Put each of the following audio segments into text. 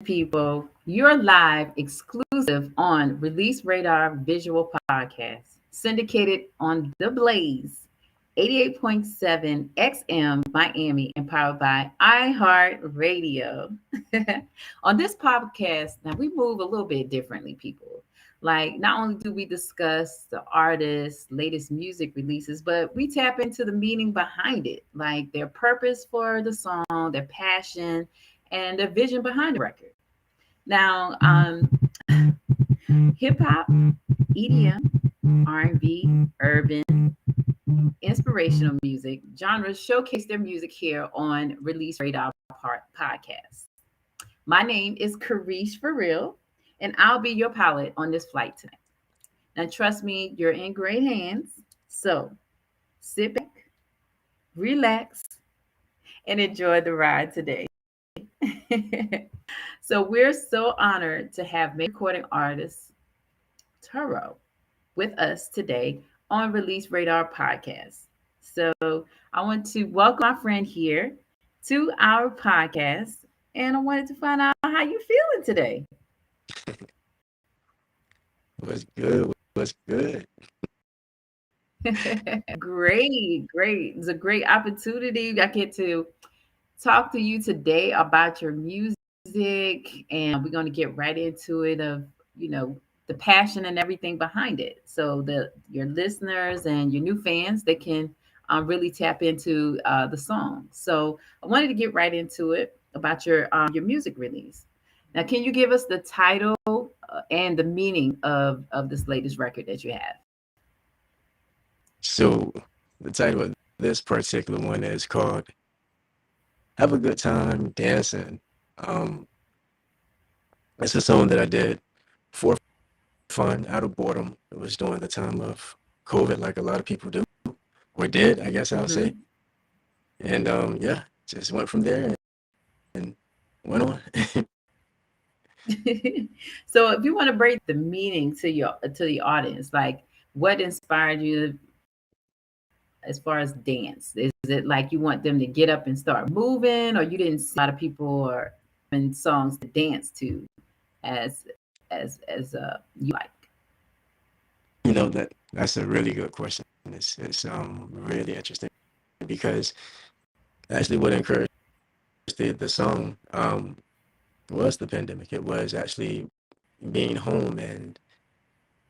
people. You're live exclusive on Release Radar Visual Podcast, syndicated on The Blaze, 88.7 XM Miami, and powered by iHeartRadio. On this podcast, now we move a little bit differently, people. Like, not only do we discuss the artists' latest music releases, but we tap into the meaning behind it, like their purpose for the song, their passion, and the vision behind the record. Now, hip hop, EDM, R&B, urban, inspirational music genres showcase their music here on Release Radar Podcast. My name is Kareesh Forreal, and I'll be your pilot on this flight tonight. Now, trust me, you're in great hands. So sit back, relax, and enjoy the ride today. So we're so honored to have major recording artist Torow with us today on Release Radar Podcast. So I want to welcome my friend here to our podcast, and I wanted to find out how you feeling today. What's good? What's good? Great. It's a great opportunity. I get to talk to you today about your music, and we're going to get right into it of, you know, the passion and everything behind it. So the your listeners and your new fans, they can really tap into the song. So I wanted to get right into it about your music release. Now, can you give us the title and the meaning of this latest record that you have? So the title of this particular one is called "Have a Good Time Dancing." Um, it's a song that I did for fun, out of boredom. It was during the time of COVID, like a lot of people do or did, I guess I'll say. Hmm. And yeah, just went from there and went on. So if you want to break the meaning to the audience, like what inspired you as far as dance? Is it like you want them to get up and start moving, or you didn't see a lot of people or in songs to dance to as as you like? That's a really good question. It's really interesting because actually what encouraged the song was the pandemic. It was actually being home and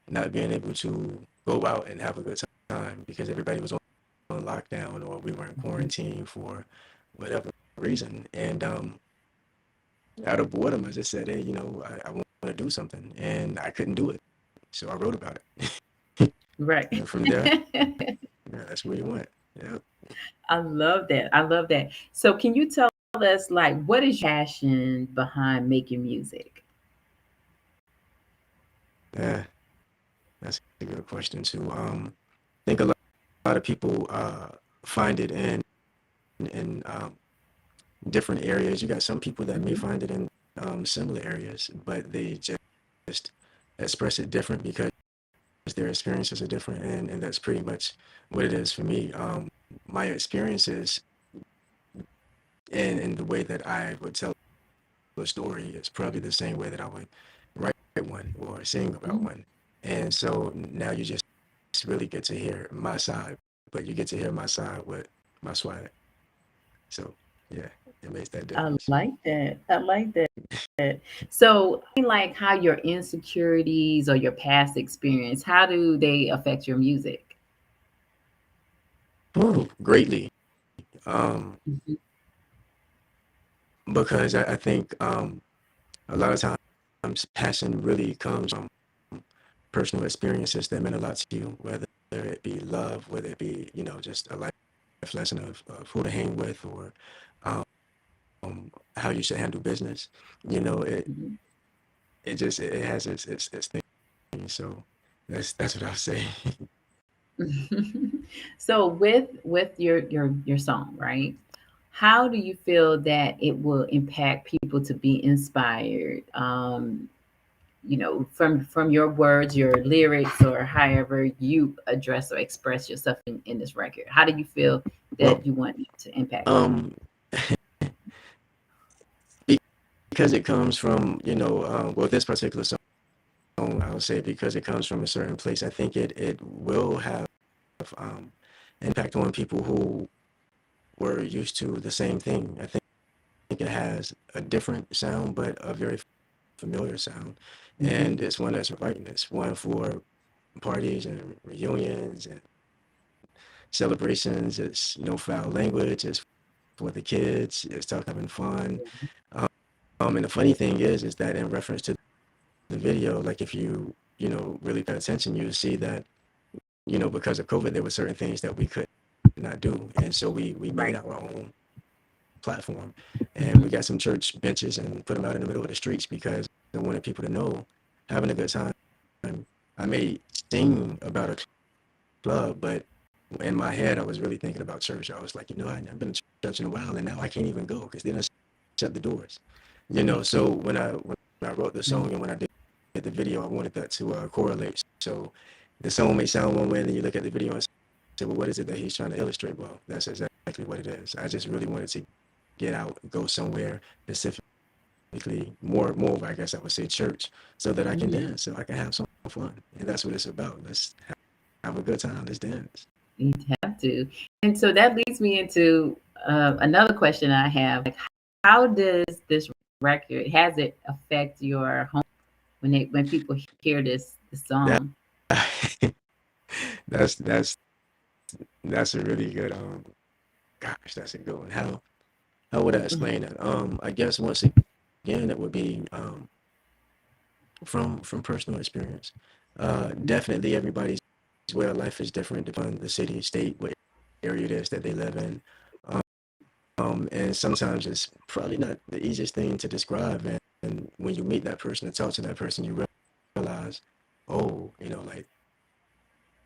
not being able to go out and have a good time because everybody was on lockdown or we were in Mhm. quarantine for whatever reason. And out of boredom, I just said, hey, I want to do something. And I couldn't do it. So I wrote about it. Right. And from there, yeah, that's where you went. Yeah. I love that. I love that. So can you tell us, like, what is your passion behind making music? Yeah, that's a good question too. I think a lot of people find it in different areas. You got some people that may Hmm. find it in similar areas, but they just express it different because their experiences are different, and that's pretty much what it is for me. My experiences and the way that I would tell a story is probably the same way that I would write one or sing about one. And so now you just really get to hear my side, but you get to hear my side with my swag. So yeah, it makes that I difference. like that. I like that. So, like how your insecurities or your past experience, how do they affect your music? Oh, greatly. Um, Mhm. because I think a lot of times passion really comes from personal experiences that meant a lot to you, whether it be love, whether it be, just a life lesson of who to hang with or um, how you should handle business. You know, it Mhm. it just it has its thing. So that's what I'll say. So with your song, right? How do you feel that it will impact people to be inspired? From your words, your lyrics, or however you address or express yourself in this record. How do you feel Well, that you want it to impact people? um, because it comes from, well, this particular song, I would say because it comes from a certain place, I think it will have um, impact on people who were used to the same thing. I think it has a different sound, but a very familiar sound. And it's one that's inviting. It's one for parties and reunions and celebrations. It's no foul language. It's for the kids. It's talk having fun. And the funny thing is that in reference to the video, like if you, really pay attention, you see that, because of COVID, there were certain things that we could not do. And so we made Right. our own platform and we Mm-hmm. got some church benches and put them out in the middle of the streets because I wanted people to know having a good time. I may sing about a club, but in my head, I was really thinking about church. I was like, I've been to church in a while and now I can't even go because they done shut the doors. So when I wrote the song and when I did the video, I wanted that to correlate. So the song may sound one way and then you look at the video and say, well, what is it that he's trying to illustrate? Well, that's exactly what it is. I just really wanted to get out, go somewhere specifically, more of, I guess I would say church, so that I can Mm-hmm. dance, so I can have some fun. And that's what it's about. Let's have a good time. Let's dance. You have to. And so that leads me into another question I have. Like, how does this record has it affect your home when people hear this That song? that's a really good gosh, that's a good one. How would I explain that? I guess once again it would be from personal experience. Definitely everybody's way of life is different depending on the city, state, what area it is that they live in. And sometimes it's probably not the easiest thing to describe. And when you meet that person and talk to that person, you realize, oh, like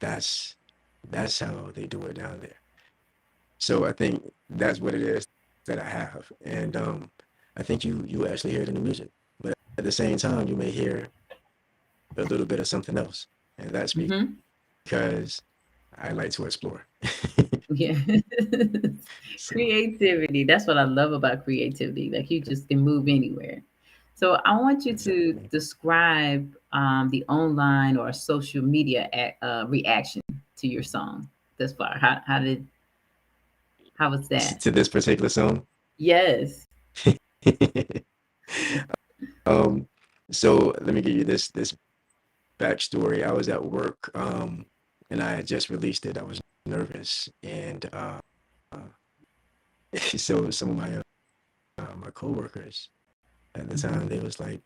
that's that's how they do it down there. So I think that's what it is that I have. And I think you actually hear it in the music. But at the same time, you may hear a little bit of something else. And that's Mm-hmm. because I like to explore. Yeah. So Creativity. That's what I love about creativity. Like you just can move anywhere. So I want you to exactly. describe the online or social media reaction to your song thus far. How was that? To this particular song. Yes. um, so let me give you this backstory. I was at work, and I had just released it. I was nervous, and so some of my coworkers at the Mm-hmm. time they was like,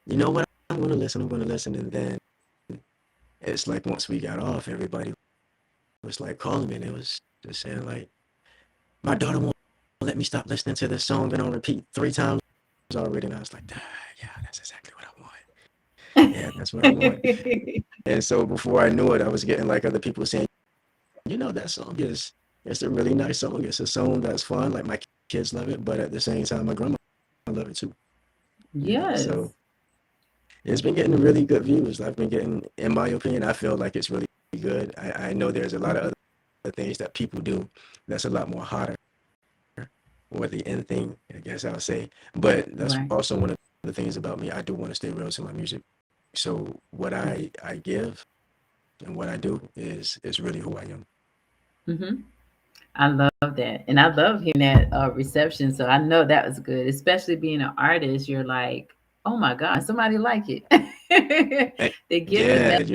you know what, I'm gonna listen. I'm gonna listen, and then it's like once we got off, everybody was like calling me, and it was just saying like, my daughter won't let me stop listening to this song, and on repeat 3 times already, and I was like, ah, yeah, that's exactly what I want. Yeah, that's what I want. And so before I knew it, I was getting like other people saying, that song is it's a really nice song. It's a song that's fun. Like my kids love it, but at the same time, my grandma love it too. Yes. So it's been getting really good views. I've been getting, in my opinion, I feel like it's really good. I know there's a lot of Mhm. other things that people do that's a lot more hotter or the end thing, I guess I'll say. But that's Right. also one of the things about me. I do want to stay real to my music. So what I give and what I do is really who I am. Mm-hmm. I love that. And I love hearing that reception. So I know that was good, especially being an artist. You're like, oh my God, somebody like it. They're giving Yeah, message.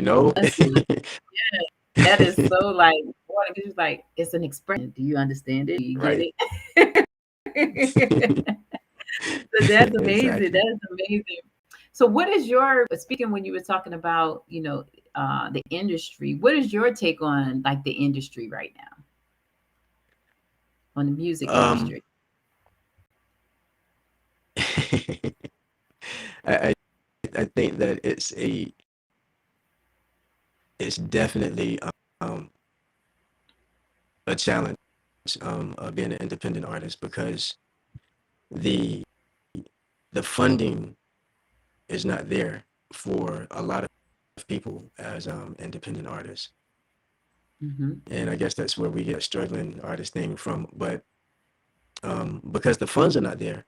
That is so like, important, 'cause it's like, it's an expression. Do you understand it? Do you get right. it? So that's amazing. Exactly. That is amazing. So what is your speaking when you were talking about, the industry, what is your take on like the industry right now, on the music Um, industry? I I think that it's definitely um a challenge of being an independent artist because the the funding is not there for a lot of people as independent artists. Hmm. And I guess that's where we get a struggling artist thing from. But because the funds are not there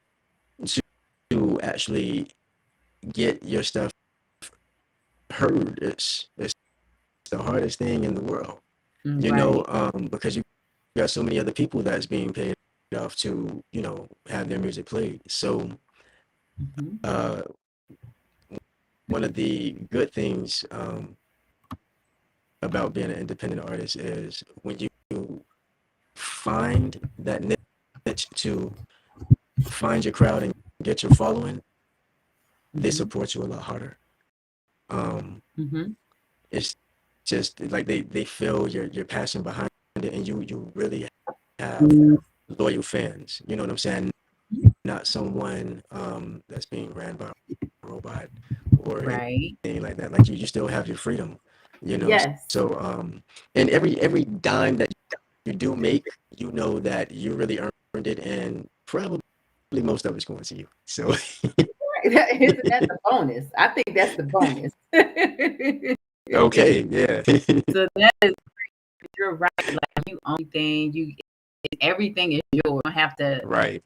to actually get your stuff heard. It's the hardest thing in the world, Right. because you got so many other people that's being paid off to, have their music played. So, Hmm. uh, one of the good things about being an independent artist is when you find that niche to find your crowd and get your following, they Hmm. support you a lot harder. Um, Hmm. it's just like they feel your passion behind it, and you really have loyal fans. You know what I'm saying? Not someone that's being ran by a robot or Right. anything like that. Like you still have your freedom. You know. Yes. So and every dime that you do make, that you really earned it, and probably most of it's going to you. So Isn't that the bonus? I think that's the bonus. okay, yeah, So that is, you're right. Like you own everything. Everything is yours. You don't have to right,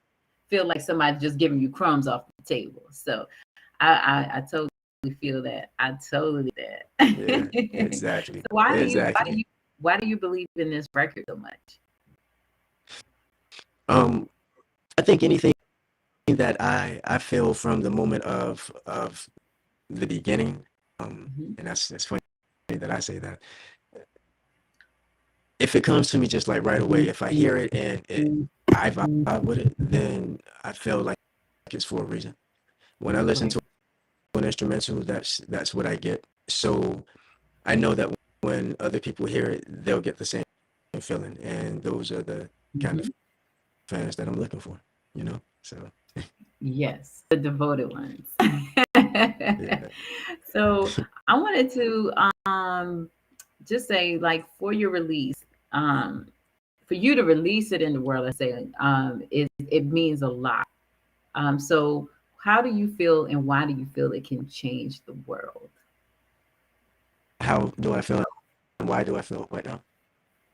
feel like somebody's just giving you crumbs off the table. So I totally feel that. I totally that. yeah, exactly, So exactly. why do you believe in this record so much? Um, I think anything that I feel from the moment of the beginning, Hmm. and that's funny that I say that. If it comes to me just like right away, if I hear it and I vibe with it, then I feel like it's for a reason. When I listen Right. to an instrumental, that's what I get. So I know that when other people hear it, they'll get the same feeling, and those are the kind of Hmm. fans that I'm looking for. So Yes, the devoted ones. yeah. So I wanted to just say, like, for your release, um, for you to release it in the world, I say, it means a lot. So how do you feel, and why do you feel it can change the world? How do I feel? And why do I feel right now?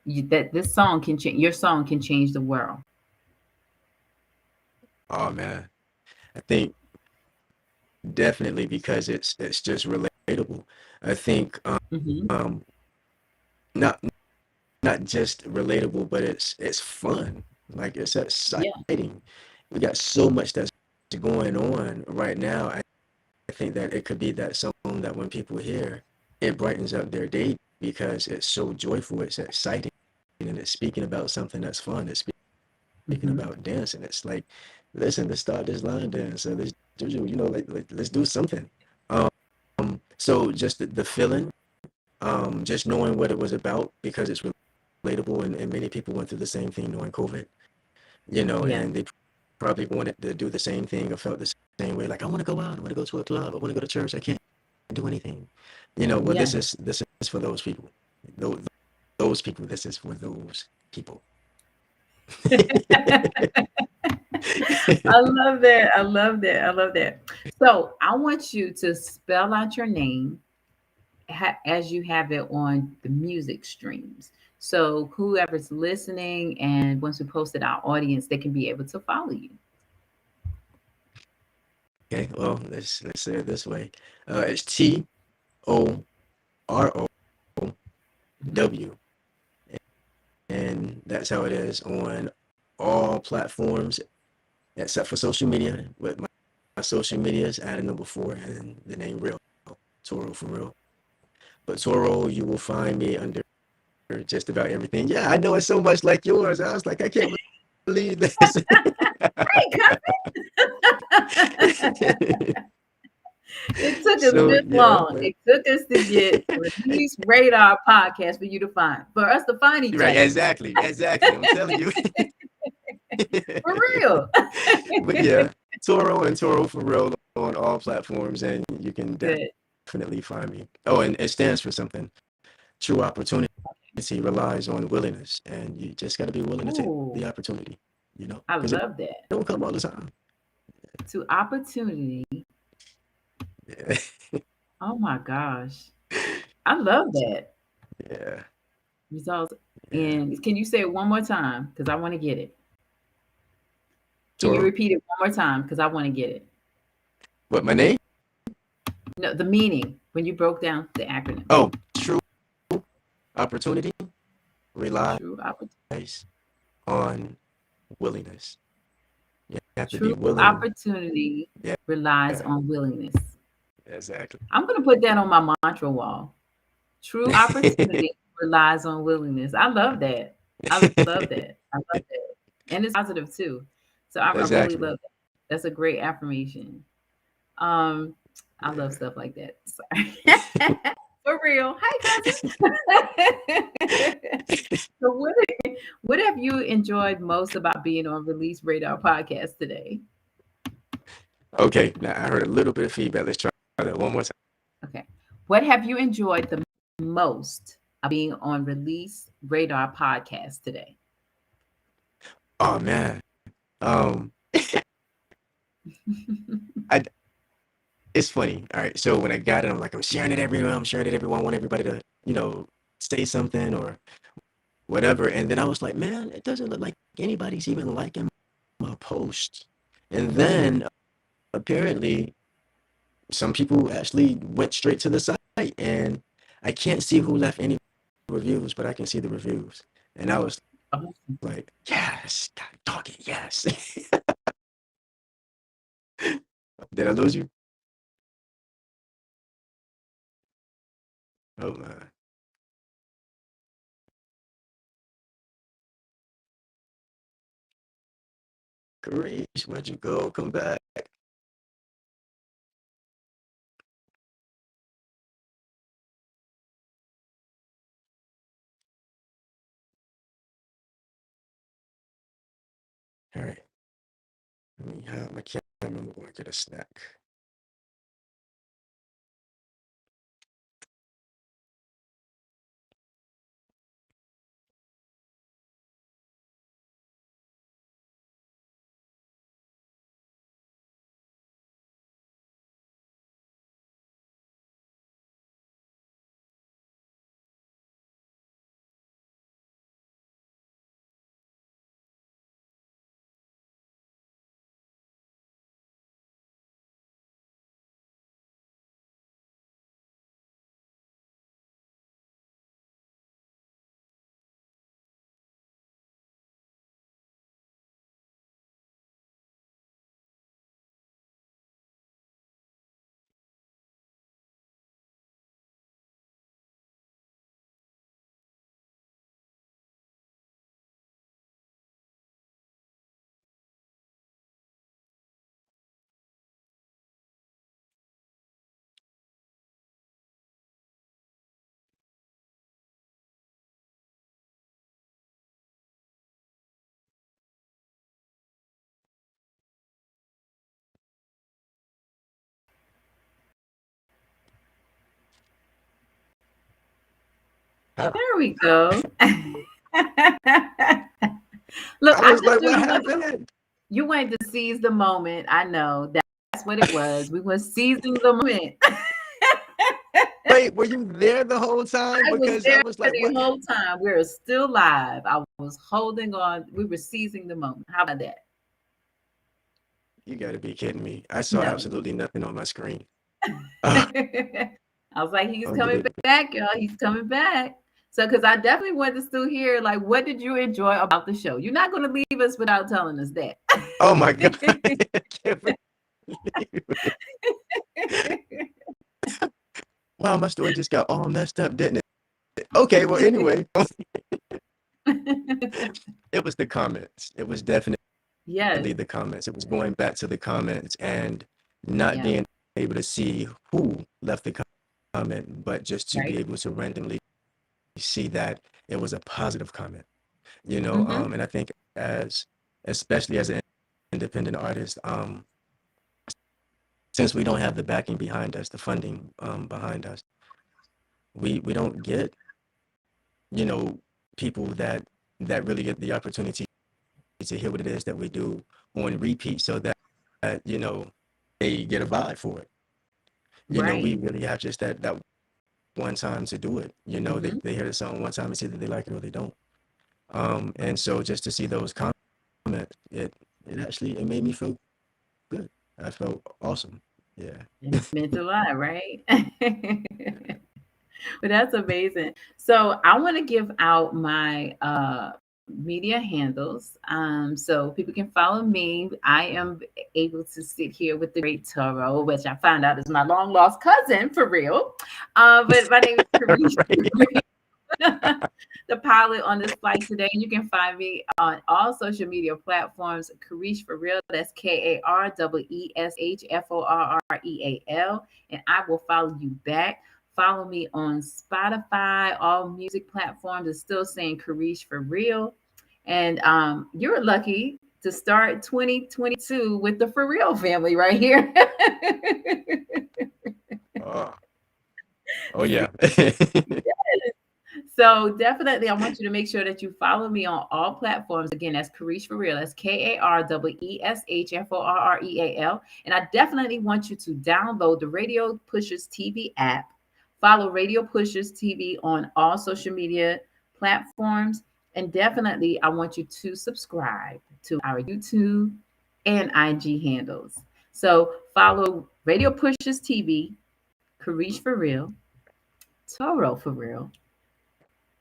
That this song can change, your song can change the world. Oh man, I think definitely because it's just relatable. I think Hmm. um not not just relatable, but it's fun. Like it's Yeah. exciting. We got so much that's going on right now. I think that it could be that song that when people hear, it brightens up their day because it's so joyful, it's exciting, and it's speaking about something that's fun. It's speaking Hmm. about dancing. It's like, listen, let's start this line dance. So let's do, like let's do something. So just the feeling, just knowing what it was about because it's relatable, and many people went through the same thing during COVID, Yeah. and they probably wanted to do the same thing or felt the same way. Like, I want to go out, I want to go to a club, I want to go to church, I can't do anything. Well, Yeah. this is for those people. Those, those people. This is for those people. I love that. I love that. I love that. So I want you to spell out your name as you have it on the music streams. So whoever's listening, and once we post it, our audience, they can be able to follow you. Okay, well, let's say it this way. It's Mhm. Torow, and that's how it is on all platforms except for social media. But my social media is added number 4 and the name real, Torow for real. But Torow, you will find me under just about everything. Yeah, I know it's so much like yours. I was like, I can't believe this. It took us So this yeah, long. but It took us to get Release Radar podcast for you to find, for us to find each right, other. exactly. I'm telling you. For real. But yeah, Toro and Toro for real on all platforms, and you can Good. definitely find me. Oh, and it stands for something. True opportunity relies on willingness, and you just got to be willing to take Ooh, the opportunity, I because it love that. don't come all the time. To opportunity. Yeah, Oh my gosh. I love that. yeah, Results. yeah. And can you say it one more time? Because I want to get it. Can you Toro, repeat it one more time? Because I want to get it. What, my name? No, the meaning when you broke down the acronym. Oh, true opportunity True opportunity. relies on willingness. You have to be True willing. opportunity Yeah, relies on willingness. exactly. I'm going to put that on my mantra wall. True opportunity relies on willingness. I love that. I love that. I love that. And it's positive too. So I really Exactly. love that. That's a great affirmation. Um, I love Yeah. stuff like that. Sorry. For real. Hi, cousin. So what have you enjoyed most about being on Release Radar podcast today? Okay, now I heard a little bit of feedback. Let's try that one more time. Okay. What have you enjoyed the most of being on Release Radar podcast today? Oh man. Um, I it's funny. All right. So when I got it, I'm like, I'm sharing it everywhere. I'm sharing it everywhere. I want everybody to, say something or whatever. And then I was like, man, it doesn't look like anybody's even liking my post. And then apparently some people actually went straight to the site, and I can't see who left any reviews, but I can see the reviews. And I was Awesome. like, yes, God, dog it, yes. Did I lose you? Oh man. Kareesh, where'd you go? Come back. All right. Let me have my camera. I'm going to get a snack. Ah, There we go. Look, I I was just like, knew what happened? you wanted to seize the moment. I know that's what it was. We were seizing the moment. Wait, were you there the whole time? I was Because I there was like, the what? whole time. We were still live. I was holding on. We were seizing the moment. How about that? You got to be kidding me. I saw No. absolutely nothing on my screen. Ah, I was like, he's coming unbelievable. back, y'all. He's coming back. So, because I definitely want to still hear, like, what did you enjoy about the show? You're not going to leave us without telling us that. Oh my God. I can't believe it. Wow, my story just got all messed up, didn't it? Okay, well, anyway, it was the comments. It was definitely Yes. the comments. It was going back to the comments and not Yeah. being able to see who left the comment, but just to be Right. able to randomly see that it was a positive comment, Mm-hmm. and I think especially as an independent artist, since we don't have the backing behind us, the funding behind us, we don't get, you know, people that really get the opportunity to hear what it is that we do on repeat so that they get a vibe for it. We Right. really have just that one time to do it. Mm-hmm. They hear the song one time and see that they like it or they don't. And so just to see those comments, it actually it made me feel good. I felt awesome. Yeah. It meant a lot, right? But that's amazing. So I want to give out my media handles. So people can follow me. I am able to sit here with the great Torow, which I found out is my long lost cousin for real. But my name is Kareesh. Right. The pilot on this flight today. You can find me on all social media platforms. Kareesh for real. That's KAREESHFORREAL. And I will follow you back. Follow me on Spotify, all music platforms. It's still saying Kareesh for real. And you're lucky to start 2022 with the For Real family right here. Oh, oh yeah. So definitely, I want you to make sure that you follow me on all platforms. Again, that's Kareesh for real. That's KAREESHFORREAL. And I definitely want you to download the Radio Pushers TV app. Follow Radio Pushers TV on all social media platforms. And definitely, I want you to subscribe to our YouTube and IG handles. So follow Radio Pushers TV, Kareesh for real, Toro for real,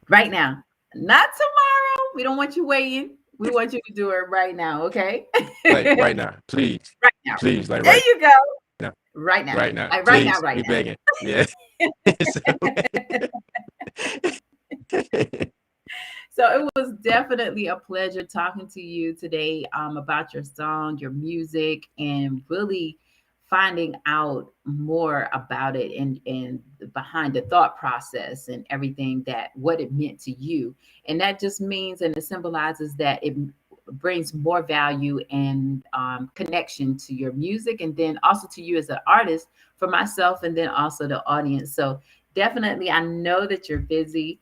right now. Not tomorrow. We don't want you waiting. We want you to do it right now, okay? Like Right right now, please, now. please, like There right you go. now, Right now. right now, Like right now, please. right We begging. Yeah. So, So it was definitely a pleasure talking to you today about your song, your music, and really finding out more about it and behind the thought process and everything that what it meant to you. And that just means and it symbolizes that it brings more value and connection to your music and then also to you as an artist for myself and then also the audience. So definitely, I know that you're busy,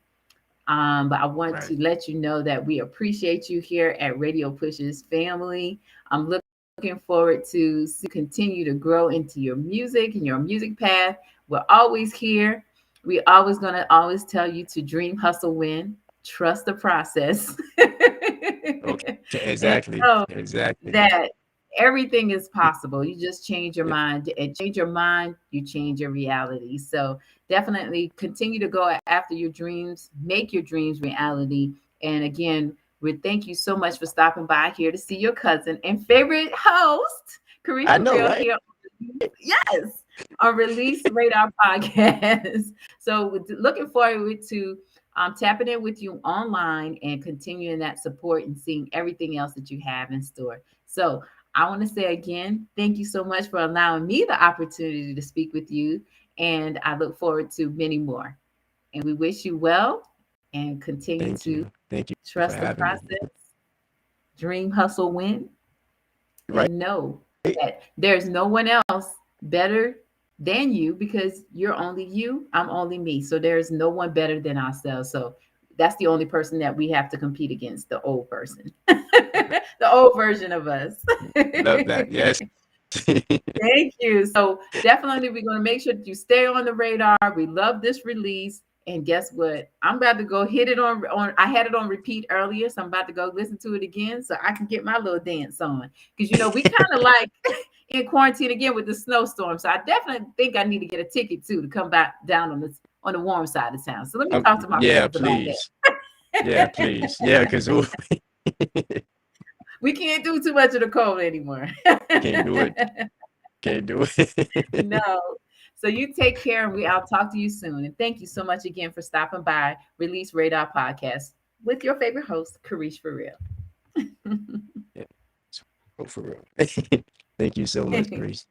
but I want right. to let you know that we appreciate you here at Radio Pushes family. I'm looking forward to continue to grow into your music and your music path. We're always here. We always gonna always tell you to dream, hustle, win, trust the process, Okay. and Exactly. know Exactly. that everything is possible. You just change your Yeah. mind and change your mind, you change your reality. So definitely continue to go after your dreams, make your dreams reality. And again, we thank you so much for stopping by here to see your cousin and favorite host, Kareesh I for know, Real right? here. Yes, on Release Radar Podcast. So looking forward to tapping in with you online and continuing that support and seeing everything else that you have in store. So I want to say again, thank you so much for allowing me the opportunity to speak with you. And I look forward to many more. And we wish you well and continue Thank to you. Thank you for trust having the me. process, dream, hustle, win, Right. and know that there's no one else better than you because you're only you, I'm only me. So there's no one better than ourselves. So that's the only person that we have to compete against, the old person, the old version of us. Love that. Yes. Thank you. So definitely we're going to make sure that you stay on the radar. We love this release. And guess what? I'm about to go hit it on I had it on repeat earlier, so I'm about to go listen to it again so I can get my little dance on. Because we kind of like in quarantine again with the snowstorm. So I definitely think I need to get a ticket too to come back down on the warm side of town. So let me talk to my Yeah, friends about that. please. Yeah, please. Yeah, because We can't do too much of the cold anymore. can't do it. Can't do it. No. So you take care and I'll talk to you soon. And thank you so much again for stopping by Release Radar Podcast with your favorite host, Kareesh for real. Yeah, so for real. Thank you so much, Grace.